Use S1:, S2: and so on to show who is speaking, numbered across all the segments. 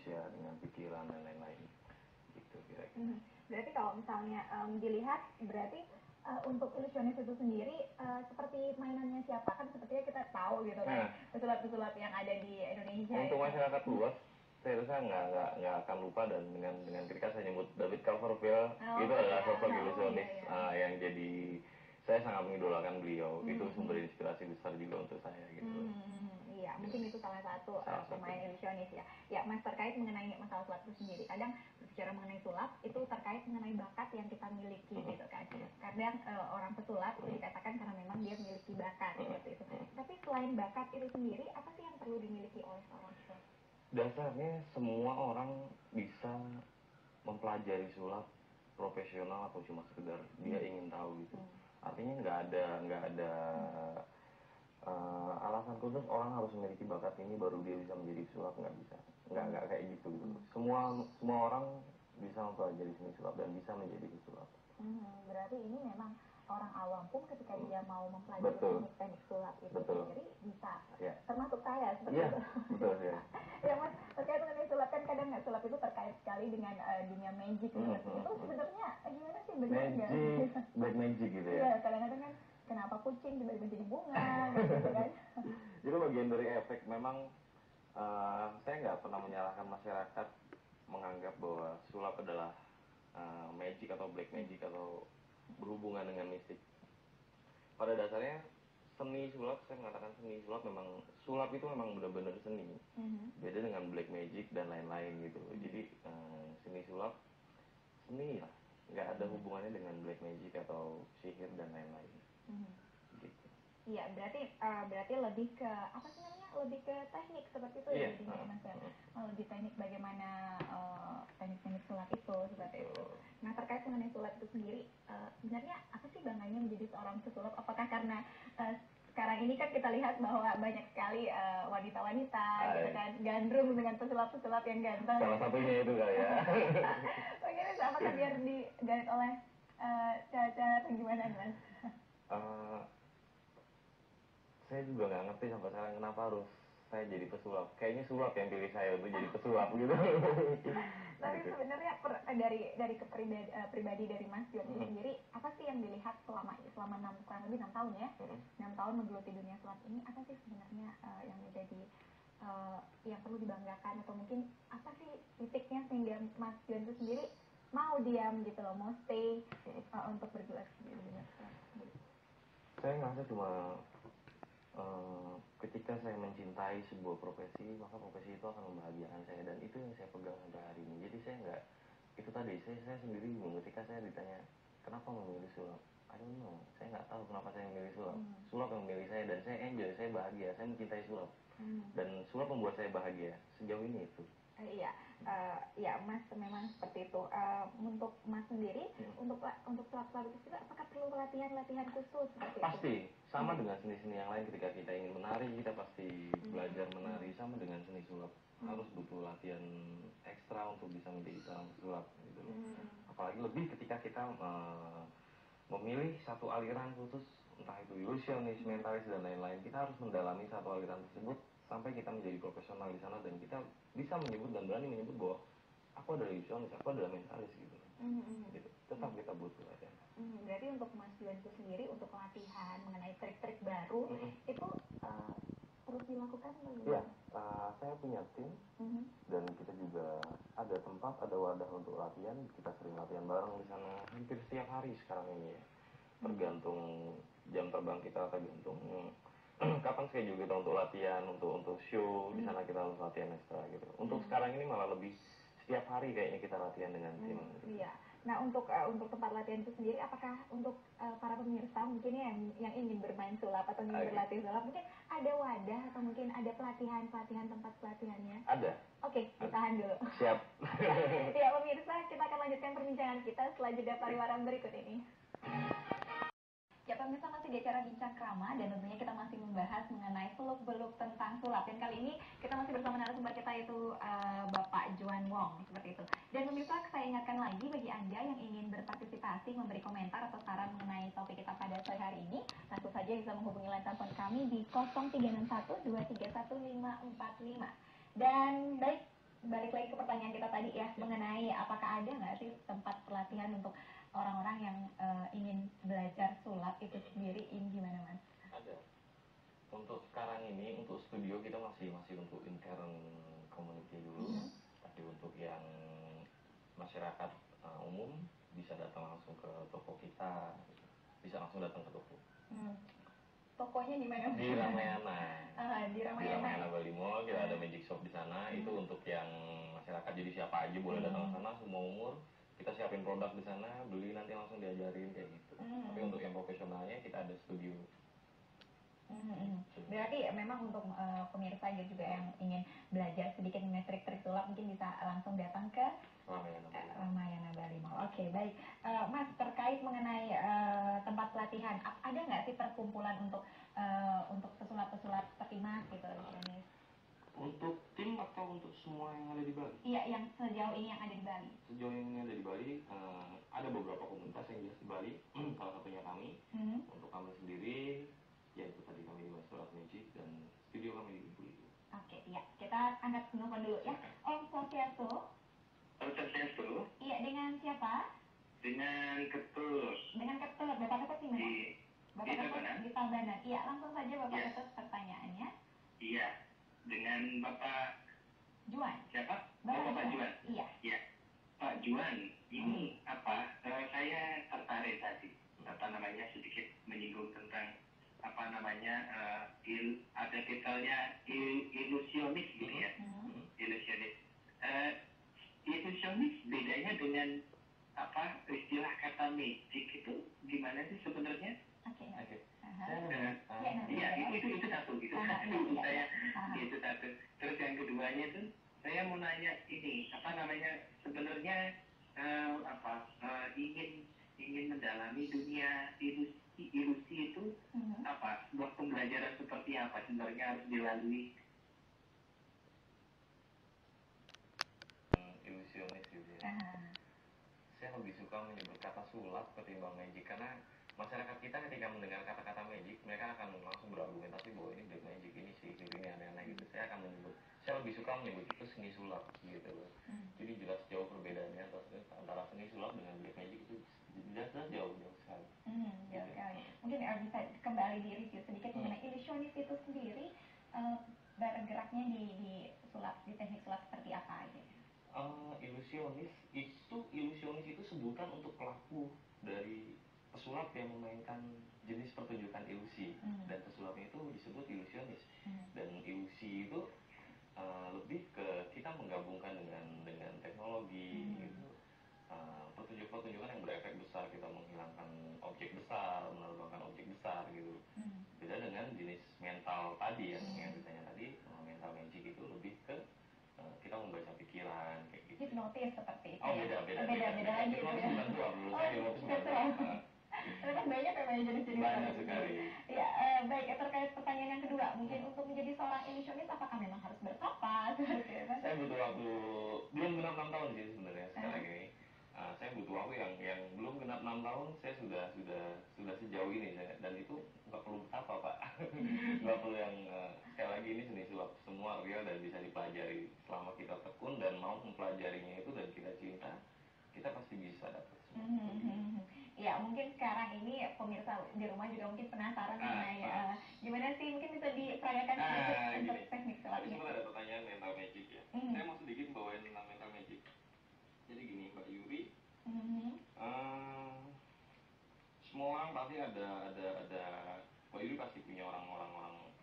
S1: manusia dengan pikiran dan lain-lain gitu kira-kira.
S2: Berarti kalau misalnya dilihat berarti untuk ilusionis itu sendiri seperti mainannya siapa, kan sepertinya kita tahu gitu kan pesulap-pesulap yang ada di Indonesia.
S1: Untuk masyarakat luas saya rasa nggak akan lupa, dan dengan ketika saya nyebut David Copperfield itu adalah sosok ilusionis yang jadi saya sangat mengidolakan beliau. Itu sumber inspirasi besar juga untuk saya gitu.
S2: Iya, mungkin itu salah satu pemain ilusionis ya. Ya, Mas, terkait mengenai masalah sulap itu sendiri, kadang berbicara mengenai sulap itu terkait mengenai bakat yang kita miliki gitu kan. Kadang orang pesulap itu dikatakan karena memang dia memiliki bakat seperti itu. Tapi selain bakat itu sendiri, apa sih yang perlu dimiliki oleh seorang pesulap?
S1: Dasarnya semua orang bisa mempelajari sulap profesional atau cuma sekedar dia ingin tahu gitu. Artinya nggak ada alasan khusus orang harus memiliki bakat ini baru dia bisa menjadi pesulap, nggak bisa, nggak kayak gitu gitu. Semua orang bisa mempelajari seni sulap dan bisa menjadi pesulap.
S2: Berarti ini memang orang awam pun ketika dia mau mempelajari teknik sulap itu sendiri bisa, termasuk saya seperti itu.
S1: Betul ya.
S2: Ya Mas, terkait mengenai sulap kan kadang sulap itu terkait sekali dengan dunia magic seperti itu. Sebenarnya gimana sih, benar nggak?
S1: Black magic gitu ya.
S2: Iya, kadang-kadang kan kenapa kucing tiba-tiba jadi bunga gitu kan.
S1: Itu bagian dari efek. Memang saya nggak pernah menyalahkan masyarakat menganggap bahwa sulap adalah magic atau black magic atau berhubungan dengan mistik. Pada dasarnya seni sulap, saya mengatakan seni sulap memang, sulap itu memang benar-benar seni. Beda dengan black magic dan lain-lain gitu. Jadi seni sulap seni lah, nggak ada hubungannya dengan black magic atau sihir dan lain-lain. Gitu.
S2: Iya, berarti lebih ke apa sih namanya? Lebih ke teknik seperti itu ya, jadinya Mas ya. Lebih teknik bagaimana teknik-teknik sulap itu seperti itu. Nah, terkait mengenai sulap itu sendiri, sebenarnya apa sih bangganya menjadi seorang pesulap? Apakah karena sekarang ini kan kita lihat bahwa banyak sekali wanita-wanita gitu kan, gandrung dengan pesulap-pesulap yang ganteng.
S1: Salah satunya itu kali ya.
S2: Bagaimana, apakah biar digait oleh cewek-cewek atau gimana, Mas?
S1: Saya juga nggak ngerti sampai sekarang kenapa harus saya jadi pesulap. Kayaknya sulap yang pilih saya untuk jadi pesulap gitu.
S2: Tapi sebenarnya dari pribadi dari Mas Juan itu sendiri, apa sih yang dilihat selama kurang lebih 6 tahun ya, 6 tahun menggeluti dunia sulap ini, apa sih sebenarnya yang menjadi yang perlu dibanggakan, atau mungkin apa sih titiknya sehingga Mas Juan itu sendiri mau diam gitu loh, mau stay untuk bergerak di dunia sulap sendiri?
S1: Saya ngerasa cuma ketika saya mencintai sebuah profesi, maka profesi itu akan membahagiakan saya, dan itu yang saya pegang sampai hari ini. Jadi saya nggak, itu tadi saya sendiri bingung ketika saya ditanya kenapa memilih sulap. I don't know, saya nggak tahu kenapa saya memilih sulap. Sulap yang memilih saya, dan saya enjoy, saya bahagia, saya mencintai sulap. Dan sulap membuat saya bahagia sejauh ini itu.
S2: Iya, Mas, memang seperti itu. Untuk Mas sendiri, untuk sulap-sulap itu juga, apakah perlu latihan khusus seperti
S1: pasti
S2: itu?
S1: sama dengan seni-seni yang lain. Ketika kita ingin menari, kita pasti belajar menari. Sama dengan seni sulap, harus butuh latihan ekstra untuk bisa menjadi seorang pesulap gitu. Apalagi lebih ketika kita memilih satu aliran khusus, entah itu ilusionis, mentalis dan lain-lain. Kita harus mendalami satu aliran tersebut sampai kita menjadi profesional di sana, dan kita bisa menyebut dan berani menyebut bahwa aku adalah ilusionis, aku adalah mentalis gitu. Gitu. Tetap kita butuh latihan.
S2: Berarti untuk Mas Juan itu sendiri, untuk latihan mengenai trik-trik baru itu terus dilakukan atau
S1: Iya, saya punya tim dan kita juga ada tempat, ada wadah untuk latihan. Kita sering latihan bareng di sana hampir setiap hari sekarang ini ya. Tergantung jam terbang kita, tergantung kapan schedule kita untuk latihan, untuk show. Di sana kita harus latihan ekstra gitu. Untuk sekarang ini malah lebih setiap hari kayaknya kita latihan dengan tim.
S2: Iya. Nah, untuk tempat latihan itu sendiri, apakah untuk para pemirsa mungkin yang ingin bermain sulap atau ingin berlatih sulap, mungkin ada wadah atau mungkin ada pelatihan tempat pelatihannya?
S1: Ada.
S2: Oke, ditahan dulu.
S1: Siap.
S2: Ya pemirsa, kita akan lanjutkan perbincangan kita setelah jeda pariwara berikut ini. Ya pemirsa, masih di acara Bincang Krama, dan tentunya kita masih membahas mengenai seluk-beluk tentang sulap. Dan kali ini kita masih bersama narasumber kita, yaitu Bapak Juan Wong, seperti itu. Dan pemirsa, saya ingatkan lagi bagi Anda yang ingin berpartisipasi, memberi komentar atau saran mengenai topik kita pada sore hari ini, langsung saja bisa menghubungi line telepon kami di 0361 231 545. Dan balik lagi ke apakah ada nggak sih tempat pelatihan untuk orang-orang yang ingin belajar sulap itu sendiri? Ini gimana Mas?
S1: Ada. Untuk sekarang ini, untuk studio kita masih untuk intern community dulu. Tapi untuk yang masyarakat umum bisa datang langsung ke toko kita, bisa langsung datang ke toko.
S2: Tokonya di mana?
S1: Di Ramayana.
S2: Di
S1: Ramayana Bali Mall, kita ada magic shop di sana. Itu untuk yang masyarakat, jadi siapa aja boleh datang ke sana, semua umur. Kita siapin produk di sana, beli nanti langsung diajarin kayak gitu. Tapi untuk yang profesionalnya kita ada studio.
S2: Berarti memang untuk pemirsa juga yang ingin belajar sedikit mengenai trik-trik sulap mungkin bisa langsung datang ke Ramayana Bali Mall. Oke, baik. Mas, terkait mengenai tempat pelatihan, ada nggak sih perkumpulan untuk pesulap-pesulap seperti Mas gitu, ilusionis?
S1: Untuk tim atau untuk semua yang ada di Bali?
S2: Iya, yang sejauh ini yang ada di Bali.
S1: Sejauh ini ada di Bali, ada beberapa komunitas yang jelas di Bali. Salah satunya kami. Untuk kami sendiri, yaitu tadi kami di Master Magic dan studio kami di Bali.
S2: Oke, iya. Kita angkat telepon dulu ya. Om Swastiastu.
S3: Om Swastiastu.
S2: Iya, dengan siapa?
S3: Dengan Ketut.
S2: Dengan Ketut. Bapak Ketut di mana? Bapak Ketut
S3: Tabanan.
S2: di Tabanan. Iya, langsung saja Bapak Ketut pertanyaannya.
S3: Iya, dengan Bapak
S2: Juan.
S3: Siapa?
S2: Bapak
S3: Juan.
S2: Iya.
S3: Iya. Pak Juan, ini saya tertarik tadi sedikit menyinggung tentang ada detailnya ilusionis gitu ya. Ilusionis. Ilusionis bedanya dengan istilah kata magic itu gimana sih sebenarnya?
S2: Oke.
S3: Iya, itu satu. Itu satu. Terus yang keduanya itu saya mau nanya ini sebenarnya ingin mendalami dunia ilusi itu sebuah pembelajaran seperti apa sebenarnya harus dilalui?
S1: Ilusionis gitu ya. Saya lebih suka menyebut kata sulap ketimbang magic, karena masyarakat kita ketika mendengar kata-kata magic, mereka akan langsung berargumentasi bahwa ini black magic, ini sih ini aneh-aneh gitu. Saya lebih suka menyebut itu seni sulap gitu loh. Jadi jelas jauh perbedaannya antara seni sulap dengan black magic itu jelas jauh sekali.
S2: Jauh sekali. Mungkin bisa kembali di-review sedikit mengenai ilusionis itu sendiri, bergeraknya di sulap, di teknik sulap seperti apa gitu.
S1: Ilusionis itu sebutan untuk pelaku dari pesulap yang memainkan jenis pertunjukan ilusi, dan pesulapnya itu disebut ilusionis. Dan ilusi itu lebih ke kita menggabungkan dengan teknologi gitu. Pertunjukan yang berefek besar, kita menghilangkan objek besar, menerbangkan objek besar gitu. Beda dengan jenis mental tadi yang ditanya tadi, mental magic itu lebih ke kita membaca pikiran kayak gitu.
S2: Hipnotis seperti itu.
S1: Beda
S2: lagi.
S1: Hipnotis bukan dua, menurut saya hipnotis bukan dua.
S2: Ternyata banyak jenis-jenis.
S1: Banyak sekali.
S2: Ya, baik, terkait pertanyaan yang kedua, mungkin untuk menjadi seorang ilusionis apakah memang harus berkapas?
S1: Saya butuh waktu, belum genap 6 tahun sih sebenarnya sekarang ini. Saya butuh waktu yang belum genap 6 tahun, saya sudah sejauh ini dan itu nggak perlu apa Pak. Nggak perlu yang sekali lagi ini seni sulap semua real dan bisa dipelajari selama kita tekun dan mau mempelajarinya itu dan kita cinta, kita pasti bisa dapat.
S2: Ya, mungkin sekarang ini pemirsa di rumah juga mungkin penasaran mengenai gimana sih, mungkin bisa diperagakan sedikit untuk teknik sulapnya.
S1: Tadi ada pertanyaan mental magic ya. Saya mau sedikit bawain tentang mental magic. Jadi gini Mbak Yuri, semua orang pasti ada Mbak Yuri pasti punya orang-orang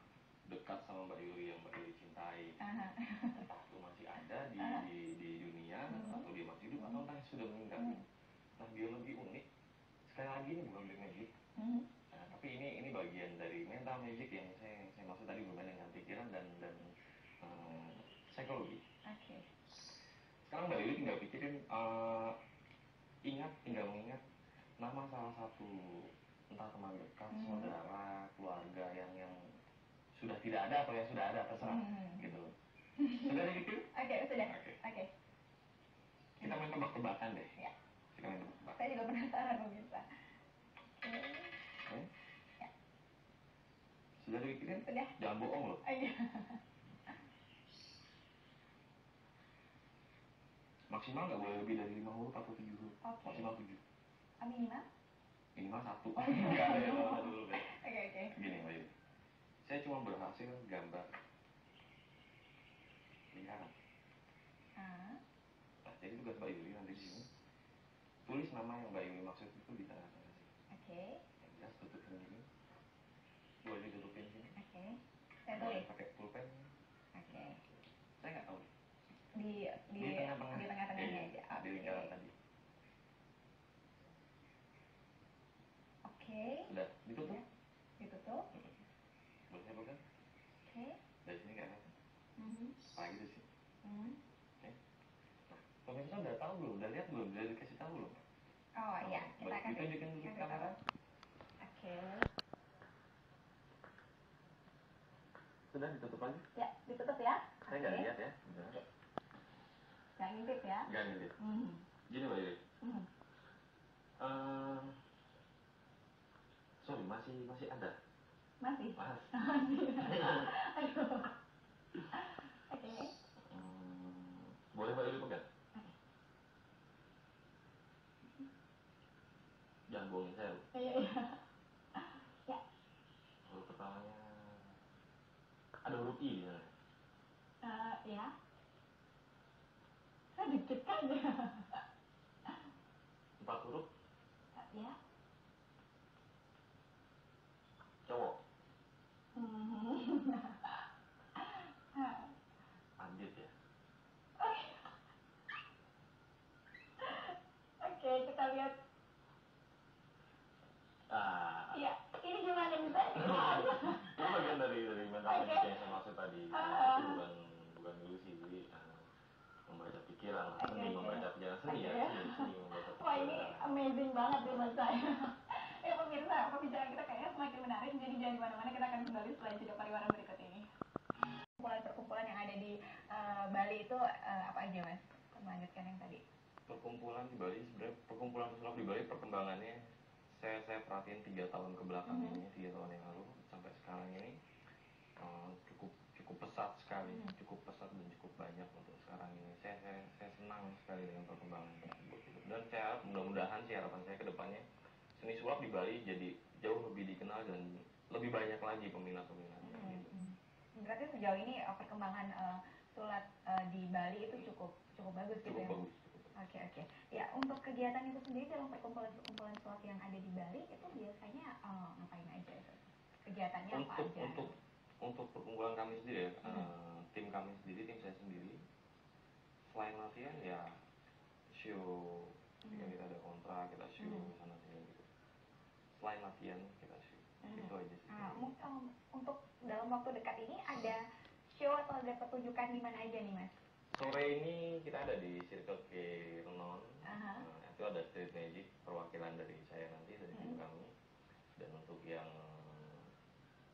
S1: dekat sama Mbak Yuri yang Mbak Yuri cintai. Entah itu masih ada di dunia atau dia masih hidup atau entah sudah meninggal. Nah, dia lebih unik. Sekali lagi ini bukan black magic. Tapi ini bagian dari mental magic yang saya maksud tadi, bermain dengan pikiran dan psikologi. Sekarang Mbak Yuri tinggal pikirin, tinggal mengingat nama salah satu entah teman dekat, saudara, keluarga yang sudah tidak ada atau yang sudah ada, terserah gitu. Sudah dipikir?
S2: Sudah.
S1: Kita main tebak-tebakan deh.
S2: Ya.
S1: Kita main tebak-tebakan.
S2: Saya juga penasaran pemirsa.
S1: Sudah dipikirin?
S2: Sudah.
S1: Jangan bohong loh. Maksimal nggak boleh lebih dari 5 huruf atau 7 huruf. Maksimal 7.
S2: Minimal?
S1: Minimal 1. Nggak ada yang salah 1 huruf ya.
S2: Oke.
S1: Gini Mbak Yuli, saya cuma berhasil gambar lingkaran. Nah, jadi tugas Mbak Yuli nanti di sini tulis nama yang Mbak Yuli maksud itu di tengah-tengah sini.
S2: Oke.
S1: Yang jelas tutupin gini. Boleh ditutupin sini.
S2: Oke. Saya
S1: Boleh
S2: tulis.
S1: pakai pulpen.
S2: Oke.
S1: Saya nggak tahu.
S2: Di
S1: tengah-tengah.
S2: Di tengah-tengahnya aja.
S1: Di lingkaran tadi.
S2: Oke.
S1: Sudah ditutup.
S2: Ya. Ditutup.
S1: Boleh saya buka?
S2: Oke.
S1: Dari sini nggak ada. Lagi di sini. Oke. Nah, pemirsa udah tahu belum? Udah lihat belum? Udah dikasih tahu belum?
S2: Oh iya, kita akan
S1: ditunjukin dulu ke kamera.
S2: Oke.
S1: Sudah ditutup lagi?
S2: Ya, ditutup ya.
S1: Saya nggak lihat ya. Udah.
S2: Nggak ngintip ya?
S1: Nggak ngintip. Gini Mbak Yuli. Sorry, masih ada.
S2: Masih. Aduh. Oke.
S1: Boleh Mbak Yuli pegang? Jangan bohongin saya.
S2: Iya. Ya.
S1: Huruf pertamanya ada huruf I di sana.
S2: Ya. Saya dikit aja.
S1: 4 huruf.
S2: Ya.
S1: Cowok. Andit ya.
S2: Oke, kita lihat. Iya, ini gimana bisa?
S1: Itu bagian dari mental yang saya maksud tadi. Itu bukan ilusi, jadi membaca pikiran, seni membaca pikiran, seni membaca pikiran.
S2: Wah, ini amazing banget nih buat saya. Pemirsa, pembicaraan kita kayaknya semakin menarik, jadi jangan kemana-mana, kita akan kembali setelah jeda pariwara berikut ini. Perkumpulan yang ada di Bali itu apa aja Mas? Melanjutkan yang tadi.
S1: Perkumpulan di Bali, sebenarnya perkumpulan pesulap di Bali perkembangannya saya perhatiin 3 tahun ke belakang ini, 3 tahun yang lalu sampai sekarang ini cukup pesat sekali, cukup pesat dan cukup banyak untuk sekarang ini. Saya senang sekali dengan perkembangan tersebut dan saya harap mudah-mudahan sih harapan saya ke depannya seni sulap di Bali jadi jauh lebih dikenal dan lebih banyak lagi peminat-peminatnya gitu.
S2: Berarti sejauh ini perkembangan sulap di Bali itu cukup bagus gitu ya?
S1: Bagus.
S2: Oke. Ya, untuk kegiatan itu sendiri dalam perkumpulan sulap yang ada di Bali itu biasanya ngapain aja? Kegiatannya apa aja?
S1: Untuk perkumpulan kami sendiri ya, tim kami sendiri, tim saya sendiri, selain latihan ya show, jika kita ada kontrak kita show sana sini gitu. Selain latihan kita show, itu aja sih.
S2: Untuk dalam waktu dekat ini ada show atau ada pertunjukan di mana aja nih Mas?
S1: Sore ini kita ada di Circle K Renon. Itu ada street magic perwakilan dari saya nanti dari tim kami. Dan untuk yang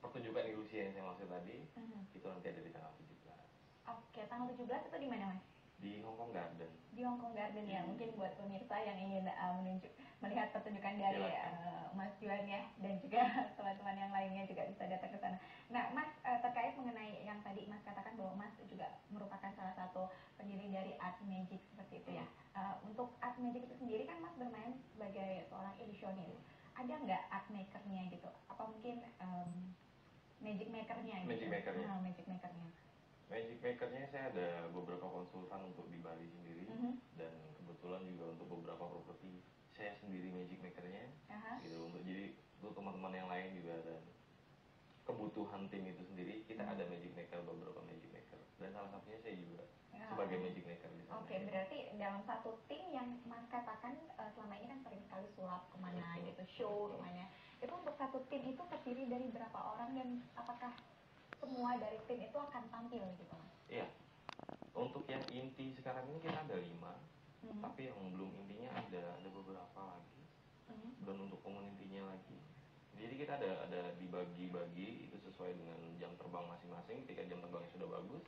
S1: pertunjukan ilusi yang saya maksud tadi, itu nanti ada di tanggal 17.
S2: Oke, tanggal 17 itu di mana Mas?
S1: Di Hong Kong Garden.
S2: Di Hong Kong Garden ya, mungkin buat pemirsa yang ingin melihat pertunjukan dari Mas Juan ya, dan juga teman-teman yang lainnya juga bisa datang ke sana. Nah, Mas terkait mengenai yang tadi Mas katakan bahwa Mas juga merupakan salah satu pendiri dari Art Magic seperti itu ya. Untuk Art Magic itu sendiri kan Mas bermain sebagai seorang ilusionis. Ada nggak art makernya gitu? Apa mungkin magic makernya? Gitu? Magic makernya.
S1: Magic makernya saya ada beberapa konsultan untuk di Bali sendiri dan kebetulan juga untuk beberapa properti saya sendiri magic makernya gitu untuk jadi untuk teman-teman yang lain juga dan kebutuhan tim itu sendiri kita ada magic maker beberapa magic maker dan salah satunya saya juga sebagai magic maker di sana.
S2: Oke, berarti dalam satu tim yang Mas katakan selama ini kan sering sekali sulap kemana gitu show kemana itu untuk satu tim itu terdiri dari berapa orang dan apakah semua dari tim itu akan tampil gitu Mas?
S1: Iya. Untuk yang inti sekarang ini kita ada 5, tapi yang belum intinya ada beberapa lagi. Dan untuk community-nya lagi. Jadi kita ada dibagi-bagi itu sesuai dengan jam terbang masing-masing. Ketika jam terbangnya sudah bagus,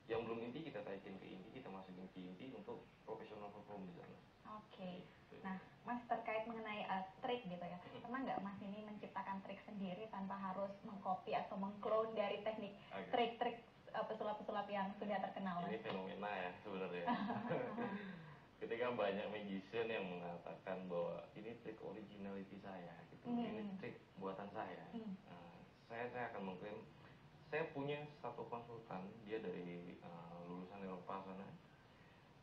S1: yang belum inti kita taikin ke inti, kita masukin ke inti untuk profesional perform di sana.
S2: Oke. Nah, Mas terkait mengenai trik gitu ya, pernah nggak Mas ini menciptakan trik sendiri tanpa harus mengcopy atau mengclone dari teknik trik-trik pesulap-pesulap yang sudah terkenal Mas?
S1: Ini fenomena ya sebenarnya. ketika banyak magician yang mengatakan bahwa ini trik originality saya gitu, ini trik buatan saya. Saya akan mengklaim saya punya satu konsultan, dia dari lulusan Eropa sana.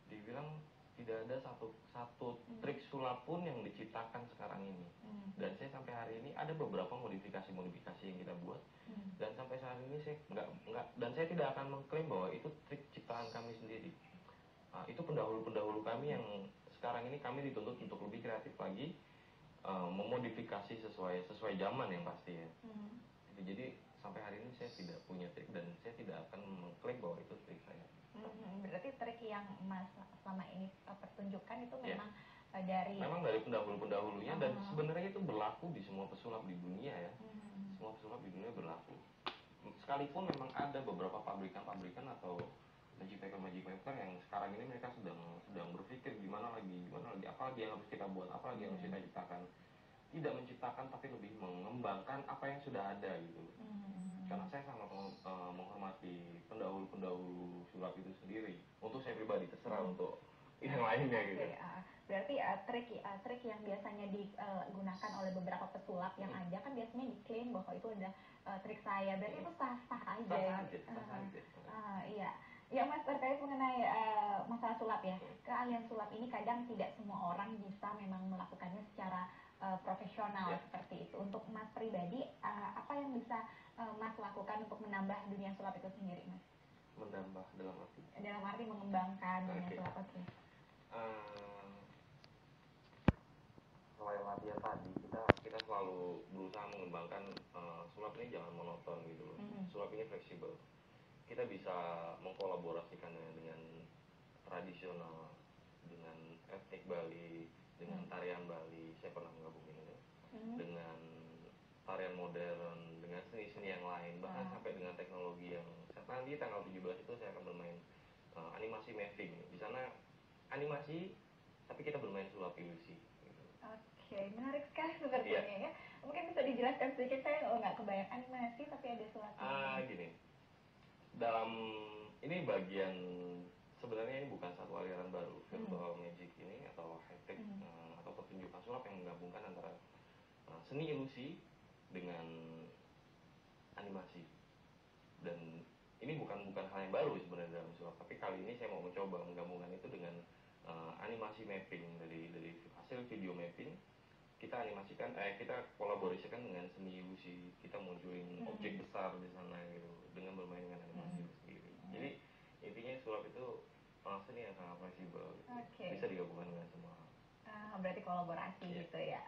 S1: Dia bilang tidak ada satu trik sulap pun yang diciptakan sekarang ini. Dan saya sampai hari ini ada beberapa modifikasi yang kita buat. Dan sampai saat ini saya enggak dan saya tidak akan mengklaim bahwa itu trik ciptaan kami sendiri. Itu pendahulu kami yang sekarang ini kami dituntut untuk lebih kreatif lagi, memodifikasi sesuai zaman yang pasti ya. Jadi sampai hari ini saya tidak punya trik dan saya tidak akan mengklaim bahwa itu trik saya.
S2: Berarti trik yang Mas selama ini pertunjukkan itu memang
S1: memang dari pendahulunya dan sebenarnya itu berlaku di semua pesulap di dunia ya. Semua pesulap di dunia berlaku. Sekalipun memang ada beberapa pabrikan atau magic maker yang sekarang ini mereka sedang berpikir gimana lagi apa lagi yang harus kita buat, apa lagi yang harus kita ciptakan. Tidak menciptakan tapi lebih mengembangkan apa yang sudah ada gitu. Karena saya sangat menghormati pendahulu sulap itu sendiri. Untuk saya pribadi, terserah untuk yang lainnya gitu.
S2: Berarti trik yang biasanya digunakan oleh beberapa pesulap yang ada kan biasanya diklaim bahwa itu ada trik saya. Berarti itu sah-sah aja.
S1: Sah aja.
S2: Iya. Ya Mas, terkait mengenai masalah sulap ya, keahlian sulap ini kadang tidak semua orang bisa memang melakukannya secara profesional seperti itu. Untuk Mas pribadi, apa yang bisa Mas lakukan untuk menambah dunia sulap itu sendiri, Mas?
S1: Menambah dalam arti?
S2: Dalam arti mengembangkan dunia sulap,
S1: Selain latihan tadi, kita selalu berusaha mengembangkan sulap ini jangan monoton gitu loh. Sulap ini fleksibel. Kita bisa mengkolaborasikannya dengan tradisional, dengan etnik Bali, dengan tarian Bali, saya pernah menggabungin itu, dengan tarian modern, dengan seni-seni yang lain, bahkan sampai dengan teknologi yang nanti tanggal 17 itu saya akan bermain animasi mapping. Di sana animasi, tapi kita bermain sulap ilusi.
S2: Oke, menarik sekali sepertinya ya. Mungkin bisa dijelaskan sedikit, saya nggak kebayang animasi tapi ada sulap.
S1: Gini. Dalam ini bagian sebenarnya ini bukan satu aliran baru virtual magic ini atau high-tech atau pertunjukan sulap yang menggabungkan antara seni ilusi dengan animasi. Dan ini bukan hal yang baru sebenarnya dalam sulap, tapi kali ini saya mau mencoba menggabungkan itu dengan animasi mapping dari hasil video mapping. Kita animasikan, kita kolaborasikan dengan seni ilusi, kita munculin objek besar di sana gitu dengan bermain dengan animasi itu sendiri. Jadi intinya sulap itu seni yang sangat fleksibel gitu. Bisa digabungkan dengan semua.
S2: Berarti kolaborasi gitu ya.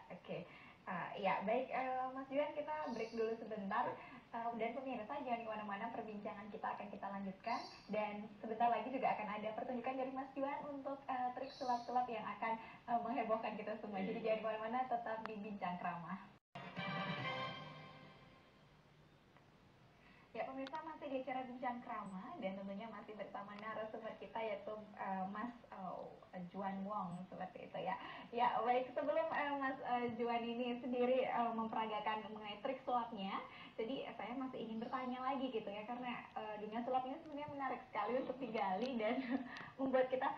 S2: Ya baik, Mas Juan, kita break dulu sebentar. Dan pemirsa jangan kemana-mana, perbincangan kita akan kita lanjutkan. Dan sebentar lagi juga akan ada pertunjukan dari Mas Juan untuk trik sulap-sulap yang akan menghebohkan kita semua. Jadi jangan kemana-mana, tetap di Bincang Krama. Ya pemirsa, masih di acara Bincang Krama dan tentunya masih bersama narasumber kita yaitu Mas Juan Wong seperti itu ya. Ya baik, sebelum Mas Juan ini sendiri memperagakan mengenai trik sulapnya, jadi saya masih ingin bertanya lagi gitu ya, karena dunia sulap ini sebenarnya menarik sekali untuk digali dan membuat kita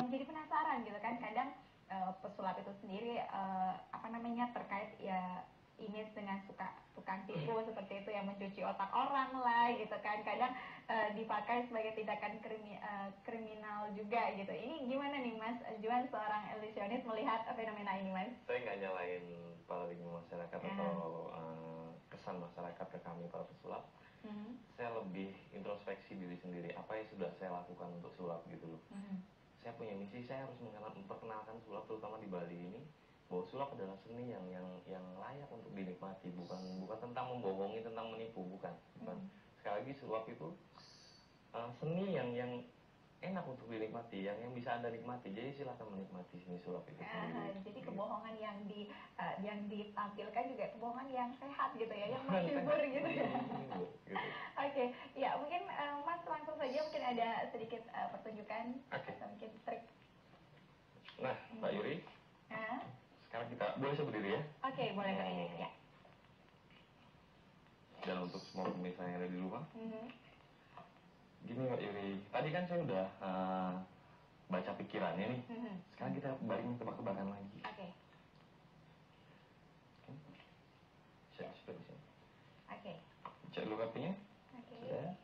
S2: menjadi penasaran gitu kan. Kadang pesulap itu sendiri terkait ya image dengan tukang tipu seperti itu yang mencuci otak orang lah gitu kan, kadang dipakai sebagai tindakan kriminal juga gitu. Ini gimana nih Mas Juan, seorang ilusionis, melihat fenomena ini Mas?
S1: Saya nggak nyalain paradigma masyarakat atau kesan masyarakat ke kami para pesulap. Saya lebih introspeksi diri sendiri, apa yang sudah saya lakukan untuk sulap gitu loh. Saya punya misi, saya harus memperkenalkan sulap terutama di Bali ini, bahwa sulap adalah seni yang layak untuk dinikmati, bukan tentang membohongi, tentang menipu, bukan. Sekali lagi sulap itu seni yang enak untuk dinikmati, yang bisa Anda nikmati. Jadi silakan menikmati seni sulap itu sendiri.
S2: Jadi kebohongan yang ditampilkan juga kebohongan yang sehat gitu ya, yang menghibur gitu ya. Oke, ya mungkin Mas langsung saja, mungkin ada sedikit pertunjukan atau mungkin trik.
S1: Nah, Pak Yuri. Sekarang kita boleh berdiri ya?
S2: Oke, boleh berdiri ya.
S1: Dan untuk semua pemirsa yang ada di rumah, gini Pak Yuri, tadi kan saya udah baca pikirannya nih. Sekarang kita baring tebak-tebakan lagi.
S2: Oke.
S1: Cek seperti sini.
S2: Oke.
S1: Cek dulu kartunya.
S2: Oke.
S1: Ya.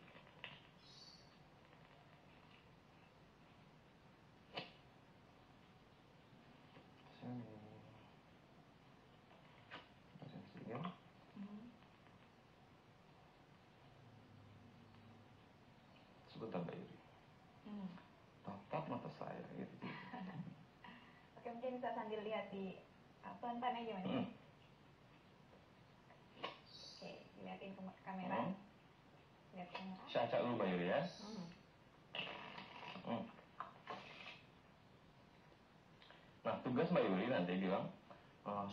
S1: Sebentar Mbak Yuri. Tatap mata saya gitu.
S2: Oke, mungkin bisa sambil lihat di pelan-pelan aja Mas. Oke, lihatin ke kamera. Lihat kamera.
S1: Saya acak dulu Mbak Yuri ya. Nah, tugas Mbak Yuri nanti bilang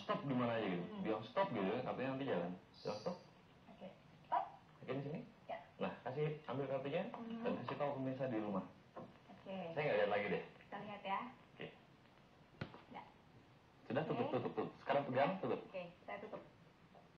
S1: stop di mana aja gitu. Bilang stop gitu, artinya nanti jalan. Bilang stop.
S2: Oke. Stop.
S1: Oke di sini.
S2: Ya.
S1: Nah, kasih ambil kartunya dan kasih tahu pemirsa di rumah.
S2: Oke.
S1: Saya nggak lihat lagi deh.
S2: Kita lihat ya.
S1: Oke.
S2: Ya.
S1: Sudah tutup. Sekarang pegang tutup.